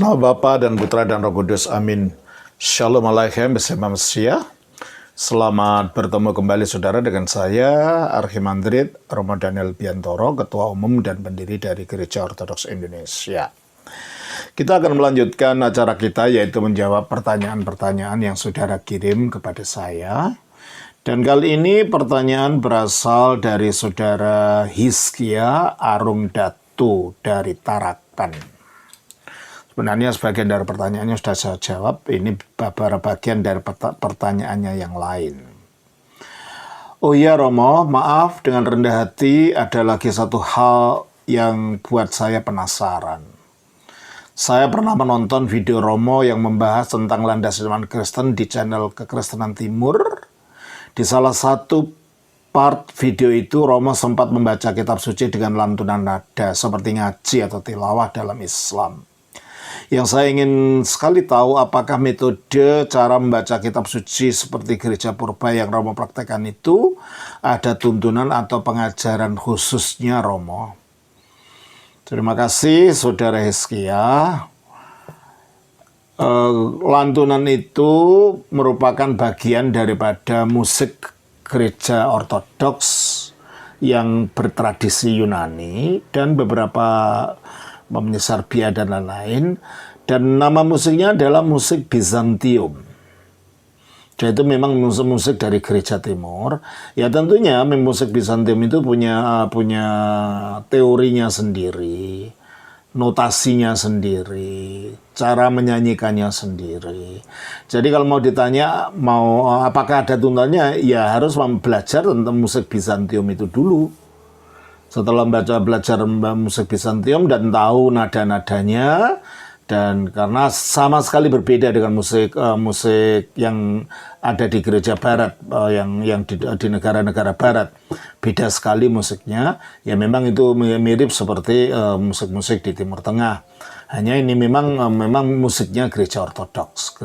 Nama Bapa dan Putra dan Roh Kudus, amin. Shalom Aleichem bersama Mesia. Selamat bertemu kembali saudara dengan saya, Archimandrit Romo Daniel Biantoro, Ketua Umum dan Pendiri dari Gereja Ortodoks Indonesia. Kita akan melanjutkan acara kita, yaitu menjawab pertanyaan-pertanyaan yang saudara kirim kepada saya. Dan kali ini pertanyaan berasal dari saudara Hizkia Arungdatu dari Tarakan. Sebenarnya sebagian dari pertanyaannya sudah saya jawab, ini beberapa bagian dari pertanyaannya yang lain. Oh iya Romo, maaf, dengan rendah hati ada lagi satu hal yang buat saya penasaran. Saya pernah menonton video Romo yang membahas tentang landasan iman Kristen di channel Kekristenan Timur. Di salah satu part video itu Romo sempat membaca kitab suci dengan lantunan nada seperti ngaji atau tilawah dalam Islam. Yang saya ingin sekali tahu apakah metode cara membaca kitab suci seperti gereja purba yang Romo praktekkan itu ada tuntunan atau pengajaran khususnya Romo. Terima kasih saudara Hizkia. Lantunan itu merupakan bagian daripada musik gereja ortodoks yang bertradisi Yunani dan beberapa mempunyai Serbia dan lain-lain, dan nama musiknya adalah musik Bizantium. Jadi itu memang musik dari gereja timur. Ya tentunya musik Bizantium itu punya teorinya sendiri, notasinya sendiri, cara menyanyikannya sendiri. Jadi kalau mau ditanya apakah ada tuntutannya, ya harus belajar tentang musik Bizantium itu dulu. Setelah belajar musik Bizantium dan tahu nada-nadanya, dan karena sama sekali berbeda dengan musik yang ada di gereja barat, yang di negara-negara barat, beda sekali musiknya. Ya memang itu mirip seperti musik-musik di Timur Tengah. Hanya ini memang musiknya gereja ortodoks,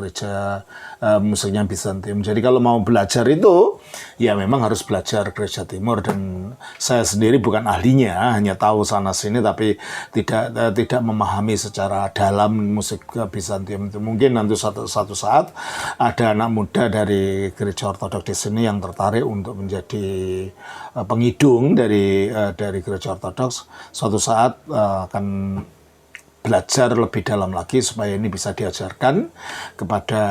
musiknya Bizantium. Jadi kalau mau belajar itu, ya memang harus belajar gereja timur, dan saya sendiri bukan ahlinya, hanya tahu sana-sini tapi tidak memahami secara dalam musik Bizantium itu. Mungkin nanti suatu saat ada anak muda dari gereja ortodoks di sini yang tertarik untuk menjadi pengidung dari gereja ortodoks. Suatu saat akan belajar lebih dalam lagi supaya ini bisa diajarkan kepada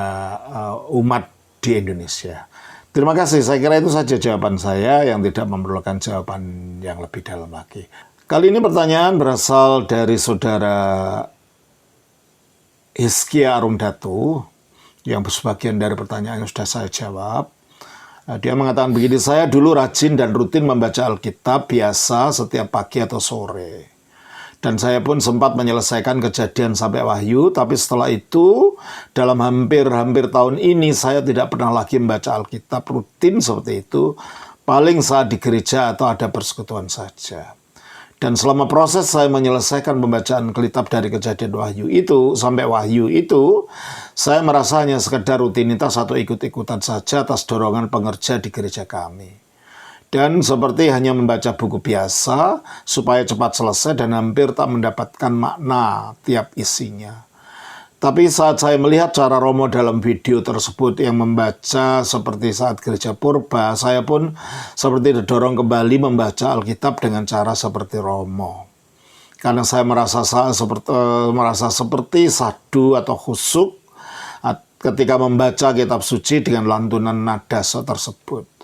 umat di Indonesia. Terima kasih, saya kira itu saja jawaban saya yang tidak memerlukan jawaban yang lebih dalam lagi. Kali ini pertanyaan berasal dari saudara Hizkia Arungdatu, yang sebagian dari pertanyaannya sudah saya jawab. Dia mengatakan begini, saya dulu rajin dan rutin membaca Alkitab biasa setiap pagi atau sore. Dan saya pun sempat menyelesaikan Kejadian sampai Wahyu, tapi setelah itu dalam hampir tahun ini saya tidak pernah lagi membaca Alkitab rutin seperti itu, paling saat di gereja atau ada persekutuan saja. Dan selama proses saya menyelesaikan pembacaan Alkitab dari Kejadian Wahyu itu sampai Wahyu itu, saya merasa hanya sekedar rutinitas atau ikut-ikutan saja atas dorongan pengerja di gereja kami. Dan seperti hanya membaca buku biasa supaya cepat selesai dan hampir tak mendapatkan makna tiap isinya. Tapi saat saya melihat cara Romo dalam video tersebut yang membaca seperti saat gereja purba, saya pun seperti didorong kembali membaca Alkitab dengan cara seperti Romo. Karena saya merasa seperti sadu atau khusyuk ketika membaca kitab suci dengan lantunan nada tersebut.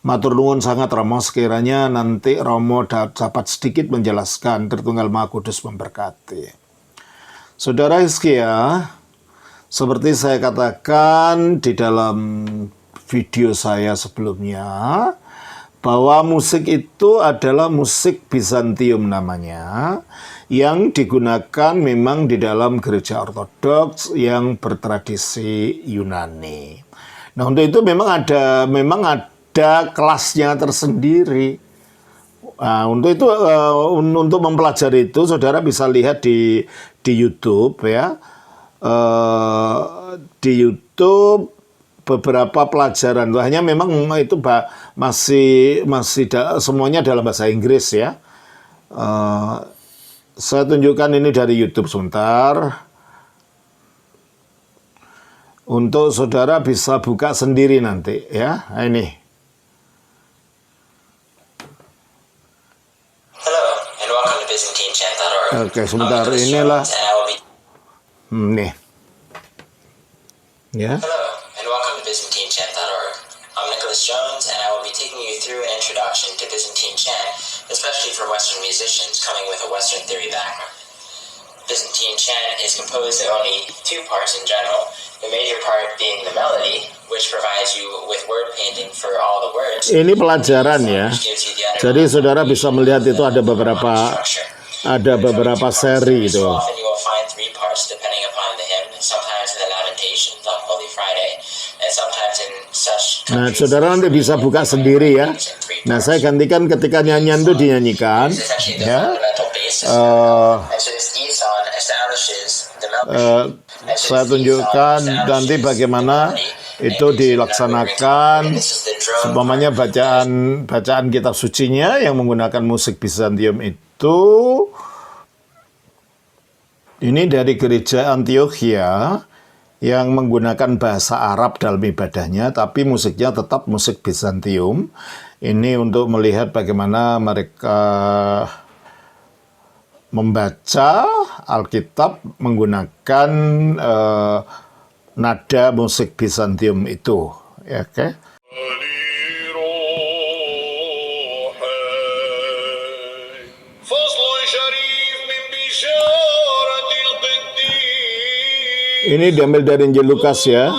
Matur nuwun sangat Romo, sekiranya nanti Romo dapat sedikit menjelaskan, Tritunggal Maha Kudus memberkati. Saudara Hizkia, seperti saya katakan di dalam video saya sebelumnya, bahwa musik itu adalah musik Bizantium namanya, yang digunakan memang di dalam gereja ortodoks yang bertradisi Yunani. Nah untuk itu memang ada kelasnya tersendiri. Nah, untuk mempelajari itu saudara bisa lihat di YouTube ya. Di YouTube beberapa pelajaran, hanya memang itu masih semuanya dalam bahasa Inggris ya. Saya tunjukkan ini dari YouTube sebentar. Untuk saudara bisa buka sendiri nanti ya. Nah, ini. Hello, and welcome to ByzantineChant.org. Oke, sebentar, inilah. Nih. Ya. Hello, and welcome to ByzantineChant.org. I'm Nicholas Jones, and I will be taking you through an introduction to Byzantine chant, especially for Western musicians coming with a Western theory background. Byzantine chant is composed of only two parts in general, the major part being the melody, which provides you with word painting for all the words. Ini pelajaran ya. Jadi saudara bisa melihat itu ada beberapa seri itu. Often you will find three parts depending upon the hymn, sometimes in the Lamentations on Holy Friday, and sometimes in such. Nah, saudara nanti bisa buka sendiri ya. Nah, saya gantikan ketika nyanyian itu dinyanyikan, ya. Saya tunjukkan nanti bagaimana itu dilaksanakan. Seumpamanya bacaan kitab sucinya yang menggunakan musik Bizantium itu. Ini dari gereja Antiochia yang menggunakan bahasa Arab dalam ibadahnya, tapi musiknya tetap musik Bizantium. Ini untuk melihat bagaimana mereka membaca Alkitab menggunakan nada musik Bizantium itu. Ya, oke. Ini diambil dari Injil Lukas ya.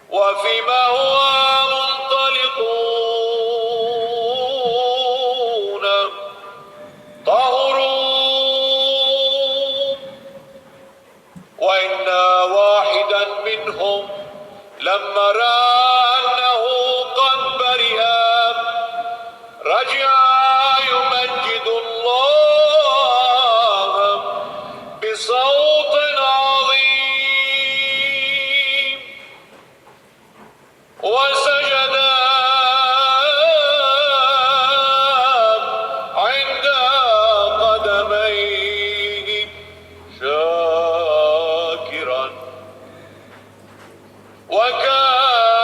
وفيما هو منطلقون طهروا وإن واحدا منهم لما رأى أنه قد برئ رجع يمجد الله بصوت عظيم وسجد عند قدميه شاكرا وكان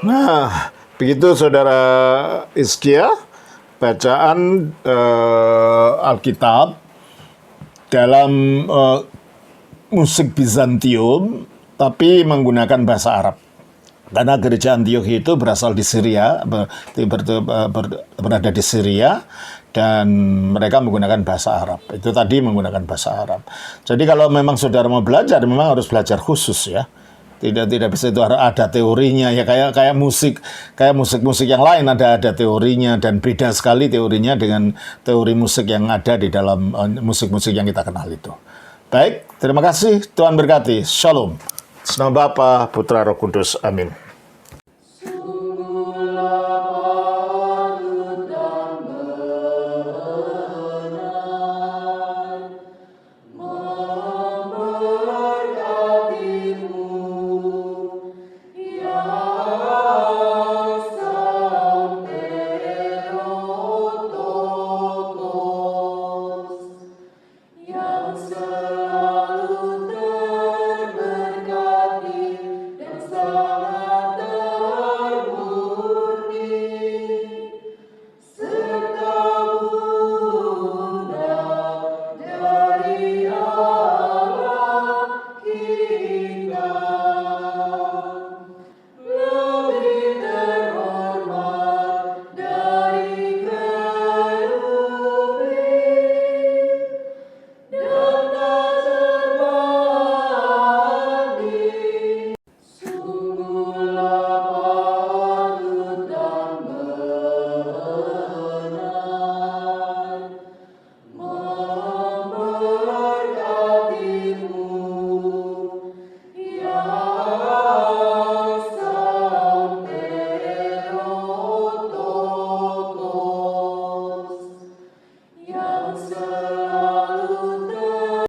Nah, begitu Saudara Hizkia, bacaan Alkitab dalam musik Bizantium, tapi menggunakan bahasa Arab. Karena gereja Antiokhia itu berasal di Syria, berada di Syria, dan mereka menggunakan bahasa Arab. Itu tadi menggunakan bahasa Arab. Jadi kalau memang saudara mau belajar, memang harus belajar khusus ya. Tidak bisa itu ada teorinya ya, kayak musik yang lain ada teorinya, dan beda sekali teorinya dengan teori musik yang ada di dalam musik-musik yang kita kenal itu. Baik, terima kasih. Tuhan berkati. Shalom. Nama Bapa, Putra, Roh Kudus. Amin.